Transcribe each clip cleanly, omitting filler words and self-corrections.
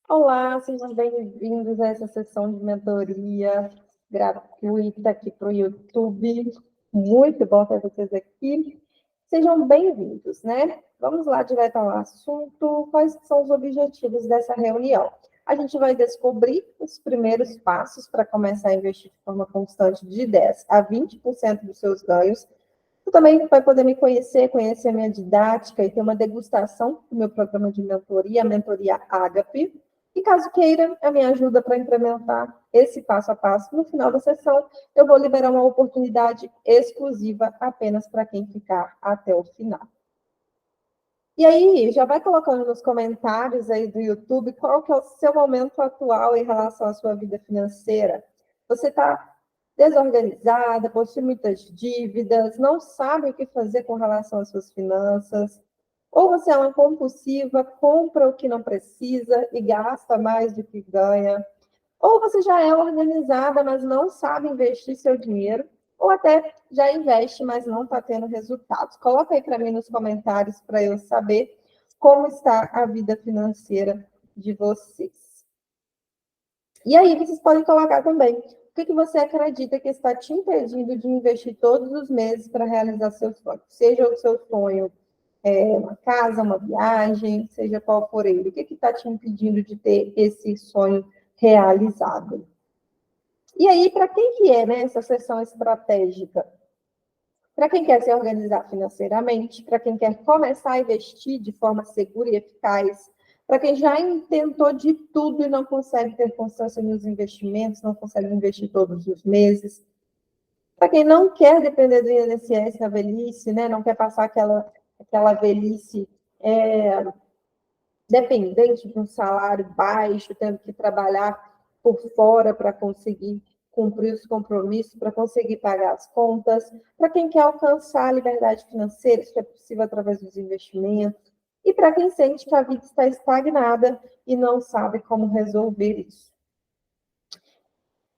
Olá, sejam bem-vindos a essa sessão de mentoria gratuita aqui para o YouTube. Muito bom ter vocês aqui. Sejam bem-vindos, né? Vamos lá direto ao assunto. Quais são os objetivos dessa reunião? A gente vai descobrir os primeiros passos para começar a investir de forma constante de 10 a 20% dos seus ganhos. Você também vai poder me conhecer a minha didática e ter uma degustação do meu programa de mentoria, a Mentoria Ágape. E caso queira a minha ajuda para implementar esse passo a passo, no final da sessão, eu vou liberar uma oportunidade exclusiva apenas para quem ficar até o final. E aí, já vai colocando nos comentários aí do YouTube qual que é o seu momento atual em relação à sua vida financeira. Você está desorganizada, possui muitas dívidas, não sabe o que fazer com relação às suas finanças, ou você é uma compulsiva, compra o que não precisa e gasta mais do que ganha, ou você já é organizada, mas não sabe investir seu dinheiro, ou até já investe, mas não está tendo resultados. Coloca aí para mim nos comentários para eu saber como está a vida financeira de vocês. E aí, vocês podem colocar também o que você acredita que está te impedindo de investir todos os meses para realizar seus sonhos. Seja o seu sonho uma casa, uma viagem, seja qual for ele. O que está te impedindo de ter esse sonho realizado? E aí, para quem que é, né, essa sessão estratégica? Para quem quer se organizar financeiramente, para quem quer começar a investir de forma segura e eficaz, para quem já tentou de tudo e não consegue ter constância nos investimentos, não consegue investir todos os meses, para quem não quer depender do INSS na velhice, né, não quer passar aquela velhice dependente de um salário baixo, tendo que trabalhar por fora para conseguir cumprir os compromissos, para conseguir pagar as contas, para quem quer alcançar a liberdade financeira, isso é possível através dos investimentos, e para quem sente que a vida está estagnada e não sabe como resolver isso.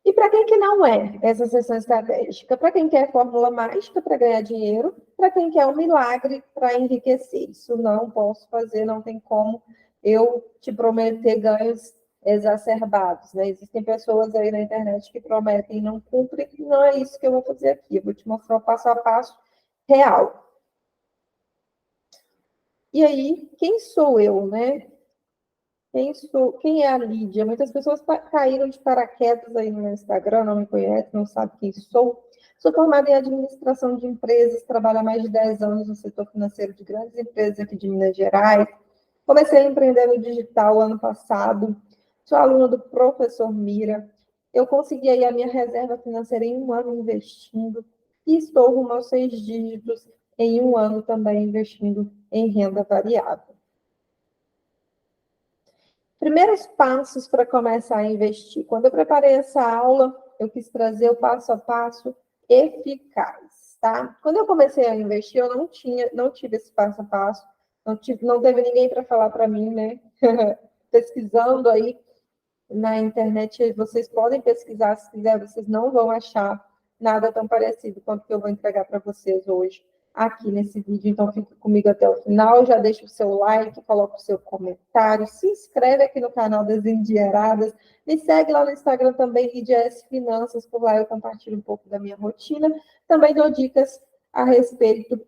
E para quem que não é essa sessão estratégica? Para quem quer fórmula mágica para ganhar dinheiro, para quem quer um milagre para enriquecer. Isso não posso fazer, não tem como eu te prometer ganhos exacerbados, né? Existem pessoas aí na internet que prometem e não cumprem, e não é isso que eu vou fazer aqui. Eu vou te mostrar o passo a passo real. E aí, quem sou eu, né? Quem é a Lídia? Muitas pessoas caíram de paraquedas aí no meu Instagram, não me conhecem, não sabem quem sou. Sou formada em administração de empresas, trabalho há mais de 10 anos no setor financeiro de grandes empresas aqui de Minas Gerais. Comecei a empreender no digital ano passado. Sou aluna do professor Mira. Eu consegui aí a minha reserva financeira em um ano investindo e estou rumo aos 6 dígitos em um ano também investindo em renda variável. Primeiros passos para começar a investir. Quando eu preparei essa aula, eu quis trazer o passo a passo eficaz, tá? Quando eu comecei a investir, eu não tive esse passo a passo, não teve ninguém para falar para mim, né? Pesquisando aí na internet, vocês podem pesquisar se quiser, vocês não vão achar nada tão parecido quanto que eu vou entregar para vocês hoje aqui nesse vídeo. Então, fique comigo até o final, já deixa o seu like, coloca o seu comentário, se inscreve aqui no canal das Endinheiradas, me segue lá no Instagram também, IDS Finanças, por lá eu compartilho um pouco da minha rotina, também dou dicas a respeito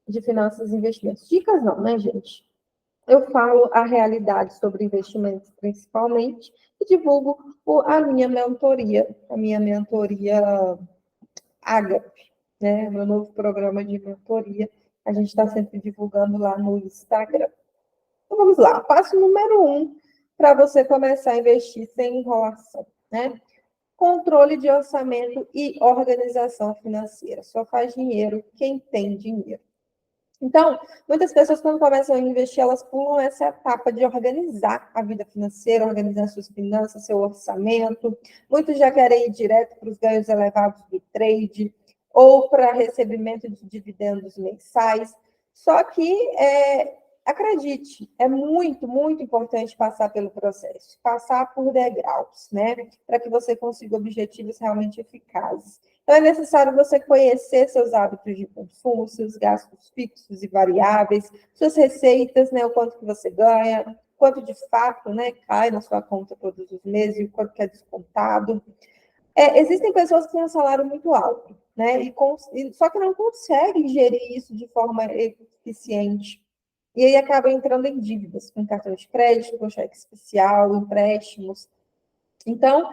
de finanças e investimentos. Dicas não, né, gente? Eu falo a realidade sobre investimentos, principalmente, e divulgo a minha mentoria Ágape, né? Meu novo programa de mentoria. A gente está sempre divulgando lá no Instagram. Então, vamos lá. Passo número 1 para você começar a investir sem enrolação, né? Controle de orçamento e organização financeira. Só faz dinheiro quem tem dinheiro. Então, muitas pessoas, quando começam a investir, elas pulam essa etapa de organizar a vida financeira, organizar suas finanças, seu orçamento. Muitos já querem ir direto para os ganhos elevados do trade ou para recebimento de dividendos mensais. Só que, acredite, é muito, muito importante passar pelo processo, passar por degraus, né? Para que você consiga objetivos realmente eficazes. Então, é necessário você conhecer seus hábitos de consumo, seus gastos fixos e variáveis, suas receitas, né, o quanto que você ganha, quanto de fato, né, cai na sua conta todos os meses, e o quanto que é descontado. Existem pessoas que têm um salário muito alto, né, só que não conseguem gerir isso de forma eficiente. E aí acaba entrando em dívidas com cartão de crédito, com cheque especial, empréstimos. Então,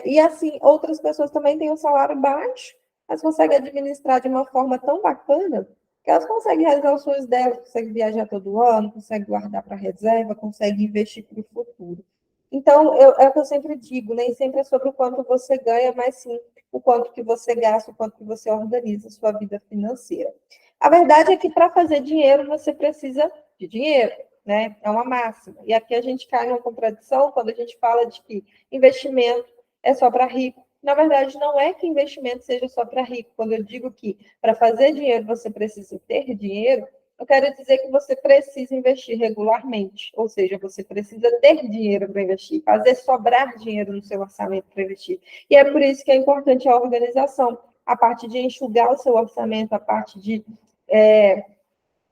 e assim, outras pessoas também têm um salário baixo, mas conseguem administrar de uma forma tão bacana que elas conseguem realizar os sonhos delas, conseguem viajar todo ano, conseguem guardar para reserva, conseguem investir para o futuro. Então, é o que eu sempre digo, nem sempre é sobre o quanto você ganha, mas sim o quanto que você gasta, o quanto que você organiza a sua vida financeira. A verdade é que para fazer dinheiro, você precisa de dinheiro, né? É uma máxima. E aqui a gente cai numa contradição quando a gente fala de que investimento é só para rico. Na verdade, não é que investimento seja só para rico. Quando eu digo que para fazer dinheiro você precisa ter dinheiro, eu quero dizer que você precisa investir regularmente. Ou seja, você precisa ter dinheiro para investir, fazer sobrar dinheiro no seu orçamento para investir. E é por isso que é importante a organização, a parte de enxugar o seu orçamento, a parte de,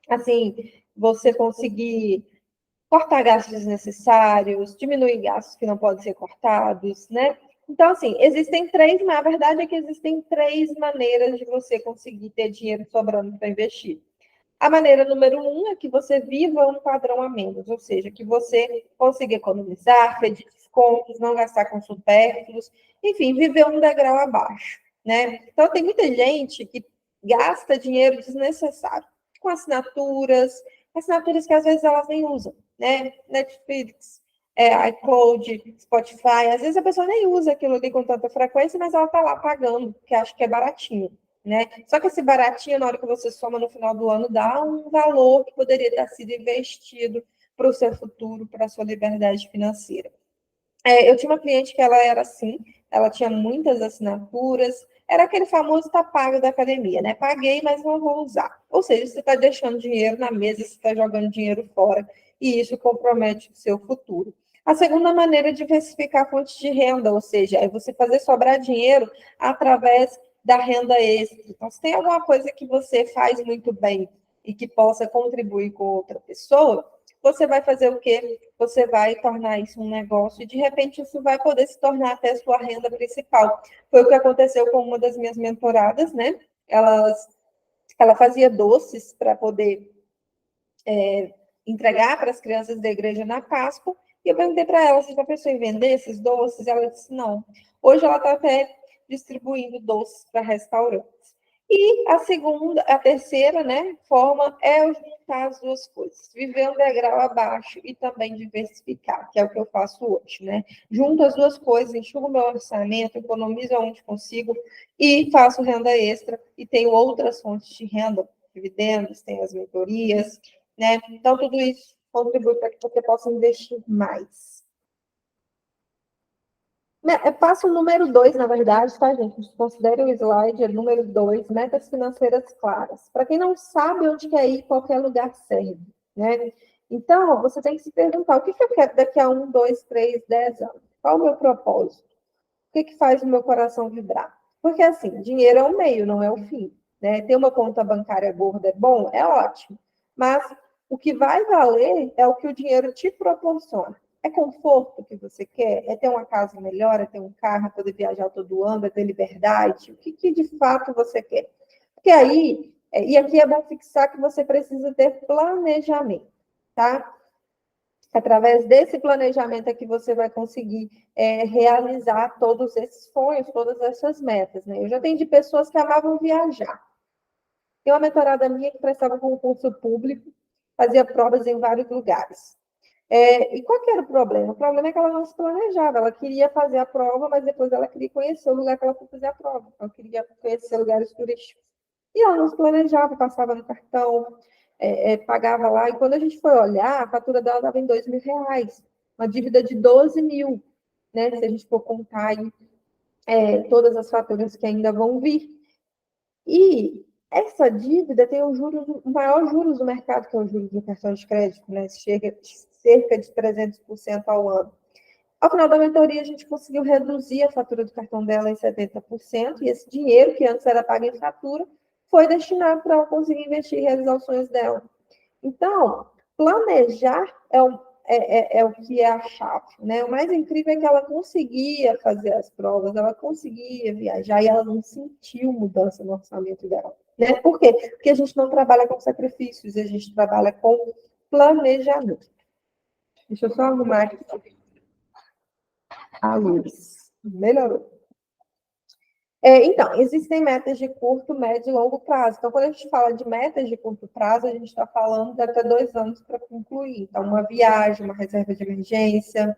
assim, você conseguir cortar gastos desnecessários, diminuir gastos que não podem ser cortados, né? Então, assim, na verdade é que existem três maneiras de você conseguir ter dinheiro sobrando para investir. A maneira número um é que você viva um padrão a menos, ou seja, que você consiga economizar, pedir descontos, não gastar com supérfluos, enfim, viver um degrau abaixo, né? Então, tem muita gente que gasta dinheiro desnecessário com assinaturas que às vezes elas nem usam, né? Netflix, iCloud, Spotify, às vezes a pessoa nem usa aquilo ali com tanta frequência, mas ela está lá pagando, porque acha que é baratinho. Né? Só que esse baratinho, na hora que você soma no final do ano, dá um valor que poderia ter sido investido para o seu futuro, para a sua liberdade financeira. Eu tinha uma cliente que ela era assim, ela tinha muitas assinaturas, era aquele famoso tá pago da academia, né? Paguei, mas não vou usar. Ou seja, você está deixando dinheiro na mesa, você está jogando dinheiro fora, e isso compromete o seu futuro. A segunda maneira é diversificar fontes de renda, ou seja, é você fazer sobrar dinheiro através da renda extra. Então, se tem alguma coisa que você faz muito bem e que possa contribuir com outra pessoa, você vai fazer o quê? Você vai tornar isso um negócio e, de repente, isso vai poder se tornar até sua renda principal. Foi o que aconteceu com uma das minhas mentoradas, né? Ela fazia doces para poder entregar para as crianças da igreja na Páscoa, e eu perguntei para ela se já pensou em vender esses doces. Ela disse não. Hoje ela está até distribuindo doces para restaurantes. E a terceira, né, forma é juntar as duas coisas, viver um degrau abaixo e também diversificar, que é o que eu faço hoje, né? Junto as duas coisas, enxugo meu orçamento, economizo onde consigo e faço renda extra e tenho outras fontes de renda, dividendos, tenho as mentorias, né? Então, tudo isso contribui para que você possa investir mais. Passo número 2, na verdade, tá, gente? Considere o slide número 2, metas financeiras claras. Para quem não sabe onde quer ir, qualquer lugar serve, né? Então, você tem que se perguntar, o que eu quero daqui a 1, 2, 3, 10 anos? Qual o meu propósito? O que faz o meu coração vibrar? Porque, assim, dinheiro é um meio, não é o fim, né? Ter uma conta bancária gorda é bom? É ótimo. Mas o que vai valer é o que o dinheiro te proporciona. É conforto que você quer? É ter uma casa melhor? É ter um carro? É poder viajar todo ano? É ter liberdade? O que de fato você quer? Porque aí, e aqui é bom fixar que você precisa ter planejamento, tá? Através desse planejamento é que você vai conseguir realizar todos esses sonhos, todas essas metas, né? Eu já tenho de pessoas que amavam viajar. Tem uma mentorada minha que prestava concurso público, fazia provas em vários lugares. E qual que era o problema? O problema é que ela não se planejava. Ela queria fazer a prova, mas depois ela queria conhecer o lugar que ela foi fazer a prova. Ela queria conhecer lugares turísticos. E ela não se planejava, passava no cartão, pagava lá. E quando a gente foi olhar, a fatura dela estava em R$ 2.000. Uma dívida de 12 mil, né? Se a gente for contar aí, todas as faturas que ainda vão vir. E essa dívida tem o maior juros do mercado, que é o juros do cartão de crédito, né? Chega cerca de 300% ao ano. Ao final da mentoria, a gente conseguiu reduzir a fatura do cartão dela em 70%, e esse dinheiro, que antes era pago em fatura, foi destinado para ela conseguir investir e realizar os sonhos dela. Então, planejar é o que é a chave, né? O mais incrível é que ela conseguia fazer as provas, ela conseguia viajar e ela não sentiu mudança no orçamento dela, né? Por quê? Porque a gente não trabalha com sacrifícios, a gente trabalha com planejamento. Deixa eu só arrumar aqui a luz. Melhorou. Então, existem metas de curto, médio e longo prazo. Então, quando a gente fala de metas de curto prazo, a gente está falando de até 2 anos para concluir. Então, uma viagem, uma reserva de emergência.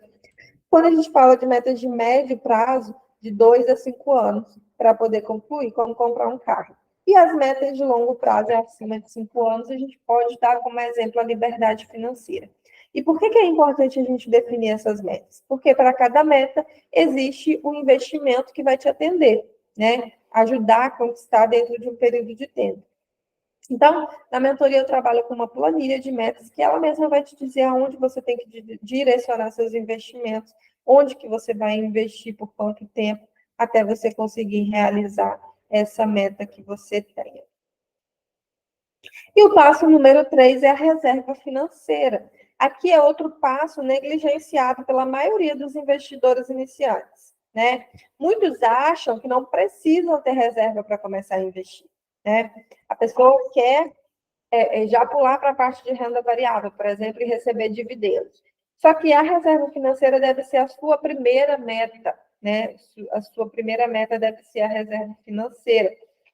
Quando a gente fala de metas de médio prazo, de 2 a 5 anos para poder concluir, como comprar um carro. E as metas de longo prazo, acima de 5 anos, a gente pode dar como exemplo a liberdade financeira. E por que é importante a gente definir essas metas? Porque para cada meta existe um investimento que vai te atender, né? Ajudar a conquistar dentro de um período de tempo. Então, na mentoria eu trabalho com uma planilha de metas que ela mesma vai te dizer aonde você tem que direcionar seus investimentos, onde que você vai investir por quanto tempo, até você conseguir realizar essa meta que você tenha. E o passo número 3 é a reserva financeira. Aqui é outro passo negligenciado pela maioria dos investidores iniciantes, né? Muitos acham que não precisam ter reserva para começar a investir, né? A pessoa quer já pular para a parte de renda variável, por exemplo, e receber dividendos. Só que a reserva financeira deve ser a sua primeira meta, né? A sua primeira meta deve ser a reserva financeira,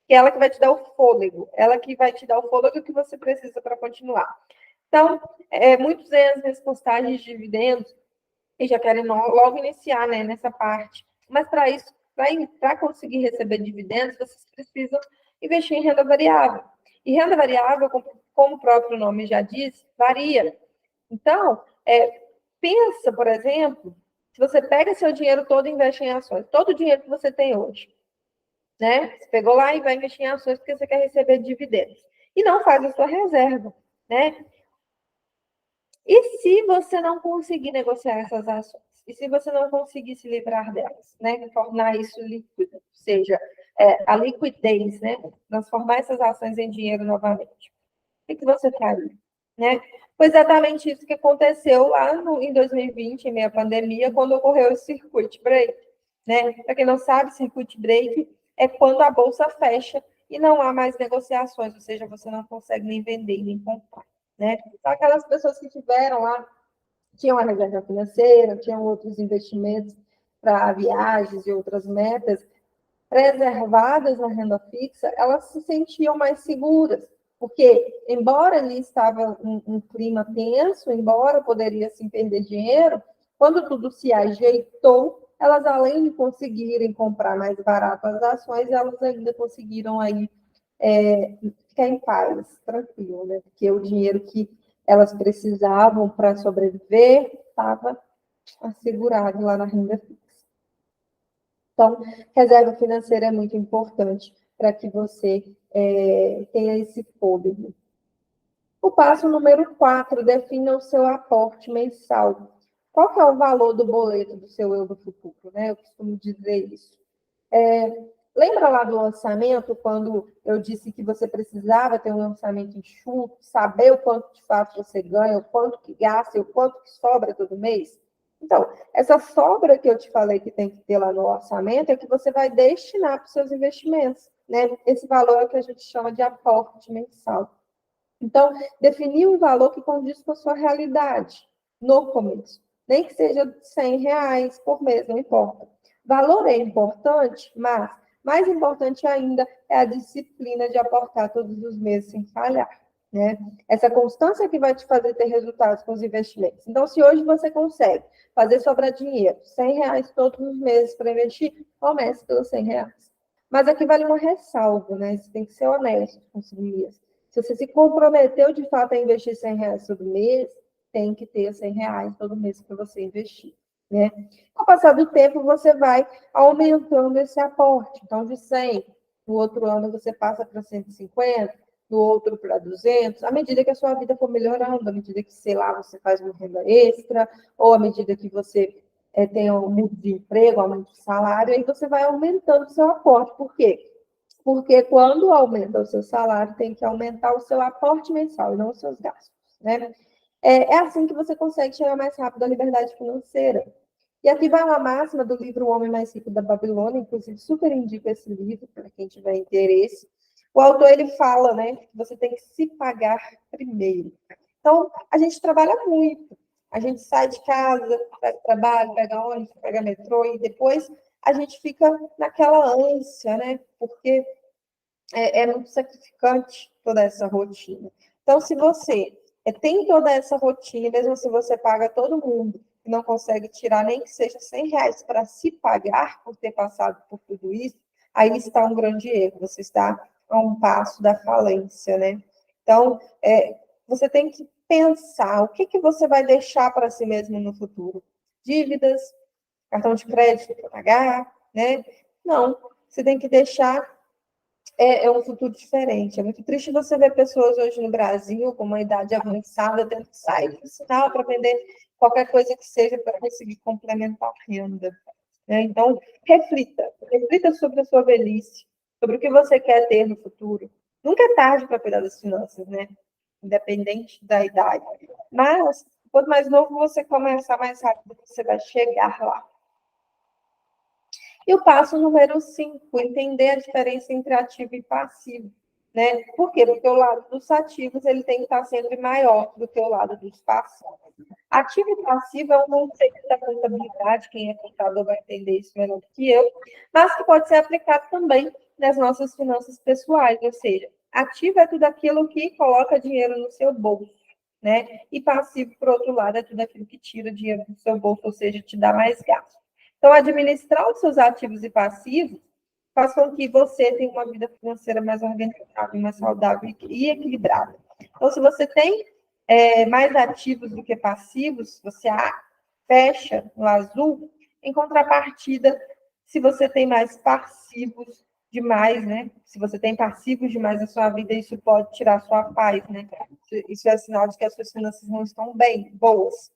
que é ela que vai te dar o fôlego, ela que vai te dar o fôlego que você precisa para continuar. Então, muitos veem as minhas postagens de dividendos e já querem logo iniciar, né, nessa parte. Mas para isso, para conseguir receber dividendos, vocês precisam investir em renda variável. E renda variável, como o próprio nome já diz, varia. Então, pensa, por exemplo, se você pega seu dinheiro todo e investe em ações, todo o dinheiro que você tem hoje, né? Você pegou lá e vai investir em ações porque você quer receber dividendos. E não faz a sua reserva, né? E se você não conseguir negociar essas ações? E se você não conseguir se livrar delas, né? Tornar isso líquido, ou seja, a liquidez, né? Transformar essas ações em dinheiro novamente. O que você faria? Né? Foi exatamente isso que aconteceu lá em 2020, em meio à pandemia, quando ocorreu o circuit break. Né? Para quem não sabe, circuit break é quando a bolsa fecha e não há mais negociações, ou seja, você não consegue nem vender nem comprar. Né? Então, aquelas pessoas que tiveram lá, tinham a reserva financeira, tinham outros investimentos para viagens e outras metas, preservadas na renda fixa, elas se sentiam mais seguras, porque, embora ali estava um clima tenso, embora poderia se perder dinheiro, quando tudo se ajeitou, elas, além de conseguirem comprar mais barato as ações, elas ainda conseguiram aí ficar em paz, tranquilo, né? Porque o dinheiro que elas precisavam para sobreviver estava assegurado lá na renda fixa. Então, reserva financeira é muito importante para que você tenha esse fôlego. O passo número 4, defina o seu aporte mensal. Qual que é o valor do boleto do seu eu do futuro? Né? Eu costumo dizer isso. Lembra lá do orçamento, quando eu disse que você precisava ter um orçamento enxuto, saber o quanto de fato você ganha, o quanto que gasta e o quanto que sobra todo mês? Então, essa sobra que eu te falei que tem que ter lá no orçamento é que você vai destinar para os seus investimentos, né? Esse valor é o que a gente chama de aporte mensal. Então, definir um valor que condiz com a sua realidade no começo. Nem que seja R$ 100 por mês, não importa. Valor é importante, mas mais importante ainda é a disciplina de aportar todos os meses sem falhar. Né? Essa constância que vai te fazer ter resultados com os investimentos. Então, se hoje você consegue fazer sobrar dinheiro, R$ 100 todos os meses para investir, comece pelos R$ 100. Mas aqui vale uma ressalva, né? Você tem que ser honesto com os dias. Se você se comprometeu de fato a investir R$ 100 todo mês, tem que ter R$ 100 todo mês para você investir. Né? Com o passar do tempo, você vai aumentando esse aporte. Então, de 100, no outro ano você passa para 150, no outro para 200, à medida que a sua vida for melhorando, à medida que, sei lá, você faz uma renda extra, ou à medida que você tem aumento de emprego, aumento de salário, aí você vai aumentando o seu aporte. Por quê? Porque quando aumenta o seu salário, tem que aumentar o seu aporte mensal e não os seus gastos, né? É assim que você consegue chegar mais rápido à liberdade financeira. E aqui vai uma máxima do livro O Homem Mais Rico da Babilônia, inclusive super indico esse livro para quem tiver interesse. O autor ele fala, né, que você tem que se pagar primeiro. Então, a gente trabalha muito. A gente sai de casa, vai para o trabalho, pega ônibus, pega metrô e depois a gente fica naquela ânsia, né? Porque é muito sacrificante toda essa rotina. Então, se você tem toda essa rotina, mesmo se você paga todo mundo e não consegue tirar nem que seja R$ 100 para se pagar por ter passado por tudo isso, aí está um grande erro. Você está a um passo da falência, né? Então, você tem que pensar o que você vai deixar para si mesmo no futuro. Dívidas, cartão de crédito para pagar, né? Não, você tem que deixar um futuro diferente. É muito triste você ver pessoas hoje no Brasil com uma idade avançada tendo que sair do sinal para vender qualquer coisa que seja para conseguir complementar a renda. Né? Então, reflita sobre a sua velhice, sobre o que você quer ter no futuro. Nunca é tarde para cuidar das finanças, né? Independente da idade. Mas, quanto mais novo você começar, mais rápido você vai chegar lá. E o passo número 5, entender a diferença entre ativo e passivo. Né? Por quê? Porque o lado dos ativos ele tem que estar sempre maior do que o lado dos passivos. Ativo e passivo é um conceito da contabilidade, quem é contador vai entender isso melhor do que eu, mas que pode ser aplicado também nas nossas finanças pessoais, ou seja, ativo é tudo aquilo que coloca dinheiro no seu bolso, né? E passivo, por outro lado, é tudo aquilo que tira dinheiro do seu bolso, ou seja, te dá mais gasto. Então, administrar os seus ativos e passivos faz com que você tenha uma vida financeira mais organizada, mais saudável e equilibrada. Então, se você tem mais ativos do que passivos, você fecha no azul. Em contrapartida, se você tem mais passivos demais, né? Se você tem passivos demais na sua vida, isso pode tirar sua paz, né? Isso é sinal de que as suas finanças não estão bem, boas.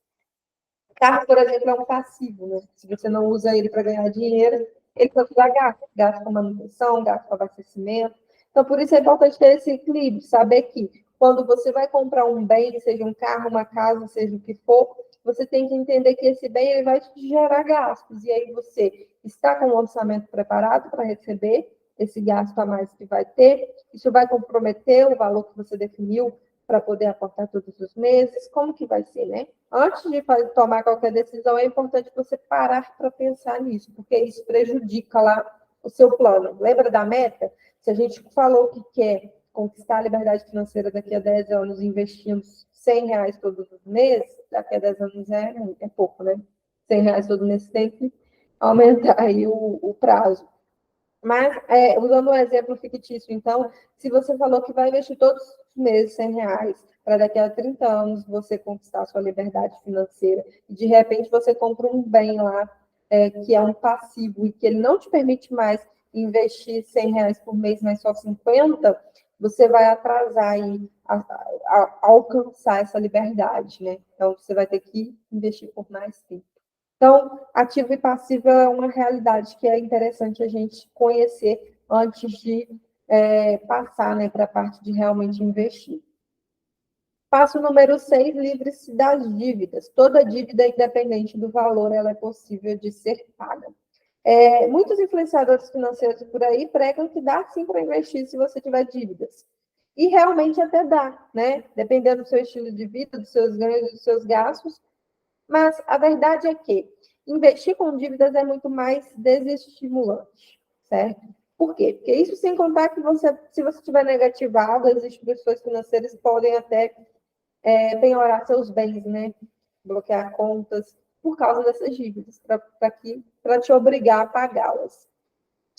O carro, por exemplo, é um passivo, né? Se você não usa ele para ganhar dinheiro, ele pode dar gasto com manutenção, gasto com abastecimento. Então, por isso é importante ter esse equilíbrio, saber que quando você vai comprar um bem, seja um carro, uma casa, seja o que for, você tem que entender que esse bem ele vai te gerar gastos. E aí você está com o orçamento preparado para receber esse gasto a mais que vai ter. Isso vai comprometer o valor que você definiu para poder aportar todos os meses. Como que vai ser, né? Antes de tomar qualquer decisão, é importante você parar para pensar nisso, porque isso prejudica lá o seu plano. Lembra da meta? Se a gente falou que quer conquistar a liberdade financeira daqui a 10 anos, investindo R$ 100 todos os meses, daqui a 10 anos é pouco, né? R$ 100 todo mês tem que aumentar aí o prazo. Mas, usando um exemplo fictício, então, se você falou que vai investir todos os meses R$ 100, para daqui a 30 anos você conquistar a sua liberdade financeira, e de repente você compra um bem lá, que é um passivo, e que ele não te permite mais investir R$ 100 por mês, mas só 50, você vai atrasar aí a alcançar essa liberdade, né? Então, você vai ter que investir por mais tempo. Então, ativo e passivo é uma realidade que é interessante a gente conhecer antes de passar, né, para a parte de realmente investir. Passo número 6, livre-se das dívidas. Toda dívida, independente do valor, ela é possível de ser paga. Muitos influenciadores financeiros por aí pregam que dá sim para investir se você tiver dívidas. E realmente até dá, né? Dependendo do seu estilo de vida, dos seus ganhos, dos seus gastos. Mas a verdade é que investir com dívidas é muito mais desestimulante, certo? Por quê? Porque isso sem contar que se você estiver negativado, as instituições financeiras podem até penhorar seus bens, né? Bloquear contas por causa dessas dívidas, para te obrigar a pagá-las.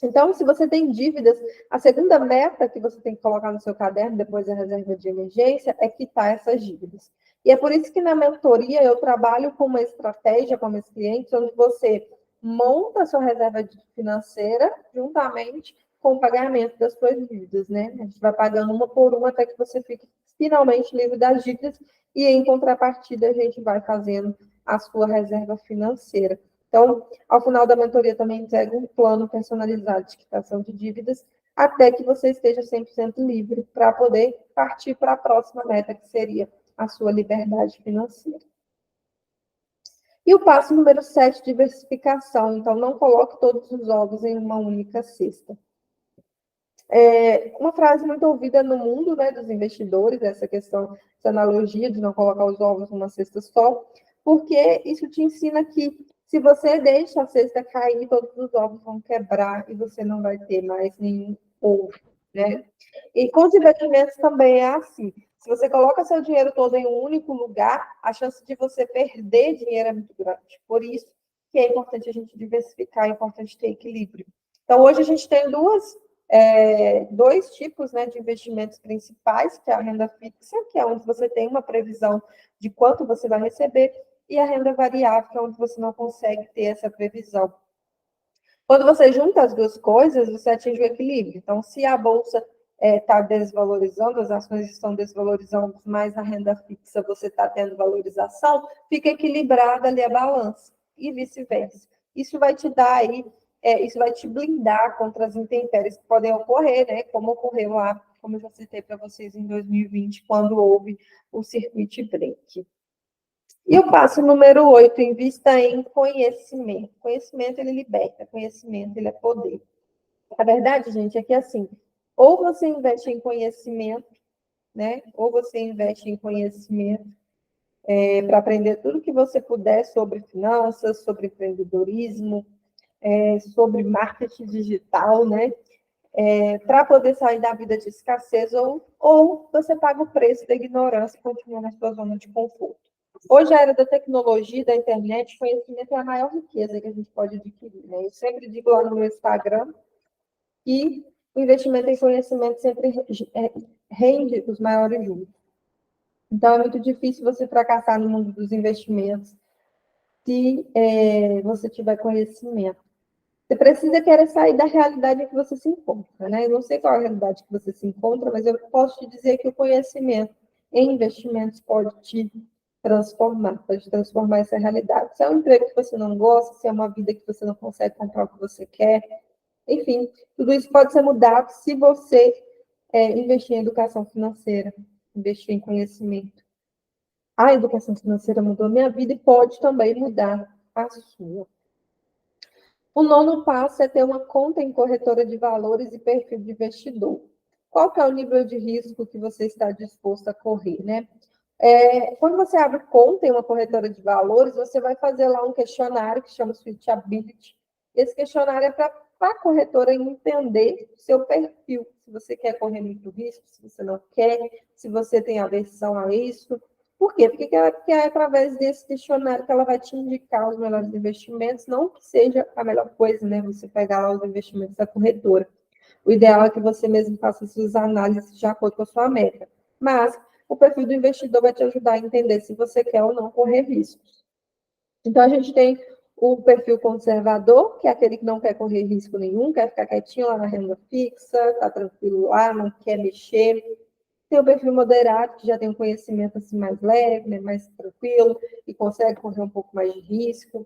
Então, se você tem dívidas, a segunda meta que você tem que colocar no seu caderno, depois da reserva de emergência, é quitar essas dívidas. E é por isso que na mentoria eu trabalho com uma estratégia com meus clientes, onde você monta a sua reserva financeira juntamente com o pagamento das suas dívidas, né? A gente vai pagando uma por uma até que você fique finalmente livre das dívidas e, em contrapartida, a gente vai fazendo a sua reserva financeira. Então, ao final da mentoria também entrega um plano personalizado de quitação de dívidas até que você esteja 100% livre para poder partir para a próxima meta, que seria a sua liberdade financeira. E o passo número 7, diversificação. Então, não coloque todos os ovos em uma única cesta. Uma frase muito ouvida no mundo, né, dos investidores, essa questão, essa analogia de não colocar os ovos numa cesta só, porque isso te ensina que se você deixa a cesta cair, todos os ovos vão quebrar e você não vai ter mais nenhum ovo, né? E com os investimentos também é assim. Se você coloca seu dinheiro todo em um único lugar, a chance de você perder dinheiro é muito grande. Por isso que é importante a gente diversificar, é importante ter equilíbrio. Então, hoje a gente tem dois tipos, né, de investimentos principais, que é a renda fixa, que é onde você tem uma previsão de quanto você vai receber, e a renda variável, que é onde você não consegue ter essa previsão. Quando você junta as duas coisas, você atinge o equilíbrio. Então, se a bolsa está desvalorizando, as ações estão desvalorizando, mas a renda fixa você está tendo valorização, fica equilibrada ali a balança, e vice-versa. Isso vai te dar aí, isso vai te blindar contra as intempéries que podem ocorrer, né? Como ocorreu lá, como eu já citei para vocês em 2020, quando houve o circuit break. E o passo número 8, invista em conhecimento. Conhecimento, ele liberta. Conhecimento, ele é poder. A verdade, gente, é que assim, ou você investe em conhecimento, né? Ou você investe em conhecimento para aprender tudo que você puder sobre finanças, sobre empreendedorismo, sobre marketing digital, né? Para poder sair da vida de escassez, ou você paga o preço da ignorância e continua na sua zona de conforto. Hoje, a era da tecnologia, da internet, conhecimento é a maior riqueza que a gente pode adquirir, né? Eu sempre digo lá no meu Instagram que o investimento em conhecimento sempre rende os maiores juros. Então, é muito difícil você fracassar no mundo dos investimentos se você tiver conhecimento. Você precisa querer sair da realidade em que você se encontra, né? Eu não sei qual é a realidade que você se encontra, mas eu posso te dizer que o conhecimento em investimentos pode te pode transformar essa realidade. Se é um emprego que você não gosta, se é uma vida que você não consegue comprar o que você quer, enfim, tudo isso pode ser mudado se você investir em educação financeira, investir em conhecimento. A educação financeira mudou a minha vida e pode também mudar a sua. O 9º passo é ter uma conta em corretora de valores e perfil de investidor. Qual que é o nível de risco que você está disposto a correr, né? Quando você abre conta em uma corretora de valores, você vai fazer lá um questionário que chama Suitability. Esse questionário é para a corretora entender o seu perfil. Se você quer correr muito risco, se você não quer, se você tem aversão a isso. Por quê? Porque é através desse questionário que ela vai te indicar os melhores investimentos, não que seja a melhor coisa, né? Você pegar lá os investimentos da corretora. O ideal é que você mesmo faça suas análises de acordo com a sua meta. Mas o perfil do investidor vai te ajudar a entender se você quer ou não correr riscos. Então, a gente tem o perfil conservador, que é aquele que não quer correr risco nenhum, quer ficar quietinho lá na renda fixa, está tranquilo lá, não quer mexer. Tem o perfil moderado, que já tem um conhecimento assim, mais leve, né, mais tranquilo, e consegue correr um pouco mais de risco.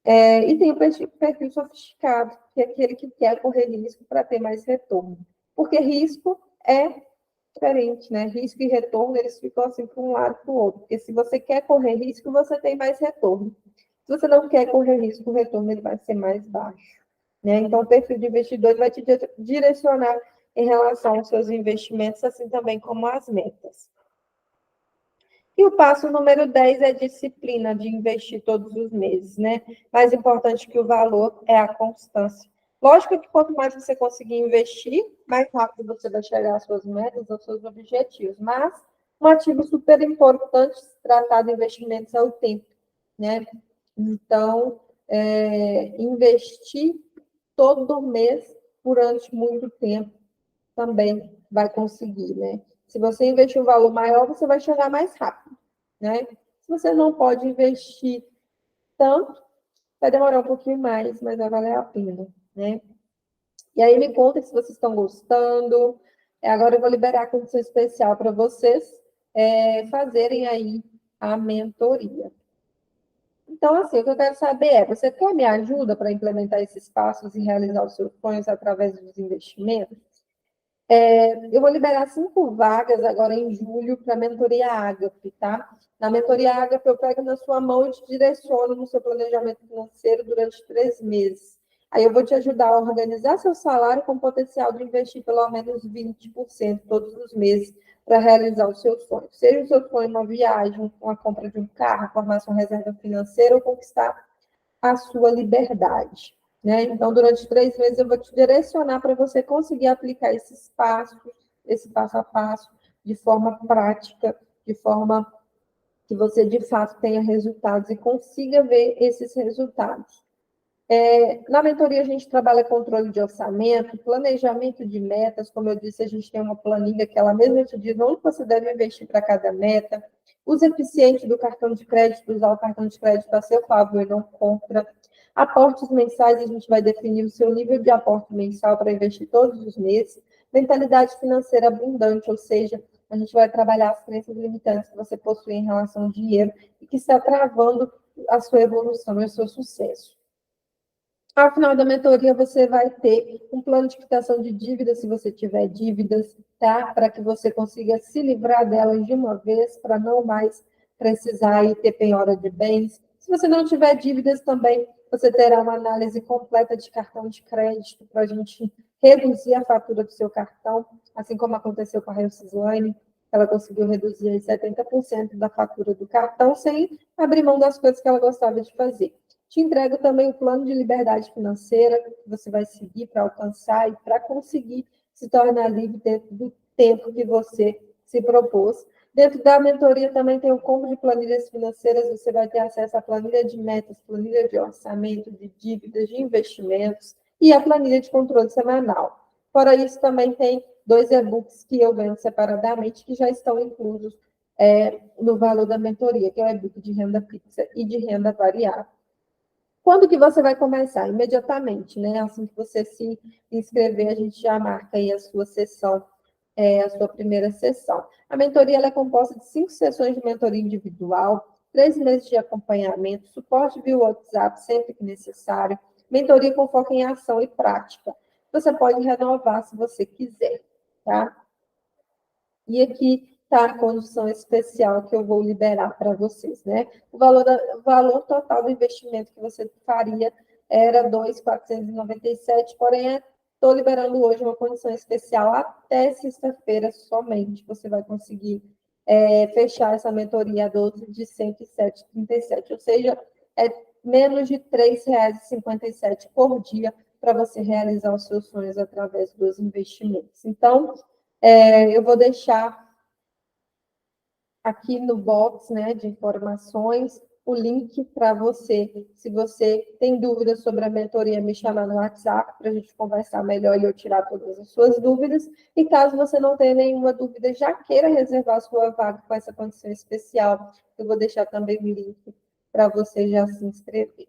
E tem o perfil sofisticado, que é aquele que quer correr risco para ter mais retorno. Porque risco é diferente, né? Risco e retorno, eles ficam assim para um lado e para o outro. Porque se você quer correr risco, você tem mais retorno. Se você não quer correr risco, o retorno ele vai ser mais baixo. Né? Então, o perfil de investidor vai te direcionar em relação aos seus investimentos, assim também como as metas. E o passo número 10 é disciplina de investir todos os meses, né? Mais importante que o valor é a constância. Lógico que quanto mais você conseguir investir, mais rápido você vai chegar às suas metas, aos seus objetivos. Mas um ativo super importante se tratar de investimentos é o tempo, né? Então, investir todo mês durante muito tempo também vai conseguir, né? Se você investir um valor maior, você vai chegar mais rápido, né? Se você não pode investir tanto, vai demorar um pouquinho mais, mas vai valer a pena, né? E aí me conta se vocês estão gostando. Agora eu vou liberar a condição especial para vocês fazerem aí a mentoria. Então, assim, o que eu quero saber é, você quer me ajuda para implementar esses passos e realizar os seus sonhos através dos investimentos? Eu vou liberar 5 vagas agora em julho para a mentoria Ágape, tá? Na mentoria Ágape, eu pego na sua mão e te direciono no seu planejamento financeiro durante 3 meses. Aí eu vou te ajudar a organizar seu salário com potencial de investir pelo menos 20% todos os meses para realizar o seu sonho. Seja o seu sonho uma viagem, uma compra de um carro, formar sua reserva financeira ou conquistar a sua liberdade. Né? Então, durante 3 meses, eu vou te direcionar para você conseguir aplicar esses passos, esse passo a passo, de forma prática, de forma que você, de fato, tenha resultados e consiga ver esses resultados. Na mentoria, a gente trabalha controle de orçamento, planejamento de metas. Como eu disse, a gente tem uma planilha que ela mesma te diz onde você deve investir para cada meta. Uso eficiente do cartão de crédito, usar o cartão de crédito a seu favor e não contra. Aportes mensais, a gente vai definir o seu nível de aporte mensal para investir todos os meses. Mentalidade financeira abundante, ou seja, a gente vai trabalhar as crenças limitantes que você possui em relação ao dinheiro e que está travando a sua evolução e o seu sucesso. Ao final da mentoria, você vai ter um plano de quitação de dívidas, se você tiver dívidas, tá? Para que você consiga se livrar delas de uma vez, para não mais precisar ir ter penhora de bens. Se você não tiver dívidas também, você terá uma análise completa de cartão de crédito para a gente reduzir a fatura do seu cartão, assim como aconteceu com a Cislane, ela conseguiu reduzir 70% da fatura do cartão sem abrir mão das coisas que ela gostava de fazer. Te entrego também o plano de liberdade financeira que você vai seguir para alcançar e para conseguir se tornar livre dentro do tempo que você se propôs. Dentro da mentoria também tem o combo de planilhas financeiras, você vai ter acesso à planilha de metas, planilha de orçamento, de dívidas, de investimentos e a planilha de controle semanal. Fora isso, também tem 2 e-books que eu vendo separadamente, que já estão inclusos no valor da mentoria, que é o e-book de renda fixa e de renda variável. Quando que você vai começar? Imediatamente, né? Assim que você se inscrever, a gente já marca aí a sua sessão, a sua primeira sessão. A mentoria ela é composta de 5 sessões de mentoria individual, 3 meses de acompanhamento, suporte via WhatsApp sempre que necessário, mentoria com foco em ação e prática. Você pode renovar se você quiser, tá? E aqui está a condição especial que eu vou liberar para vocês, né? O valor total do investimento que você faria era 2.497, porém estou liberando hoje uma condição especial até sexta-feira somente. Você vai conseguir fechar essa mentoria a 12 de 107,37, ou seja, é menos de R$ 3,57 por dia para você realizar os seus sonhos através dos investimentos. Então, eu vou deixar aqui no box, né, de informações o link para você. Se você tem dúvidas sobre a mentoria, me chamar no WhatsApp para a gente conversar melhor e eu tirar todas as suas dúvidas. E caso você não tenha nenhuma dúvida, já queira reservar a sua vaga com essa condição especial, eu vou deixar também o link para você já se inscrever.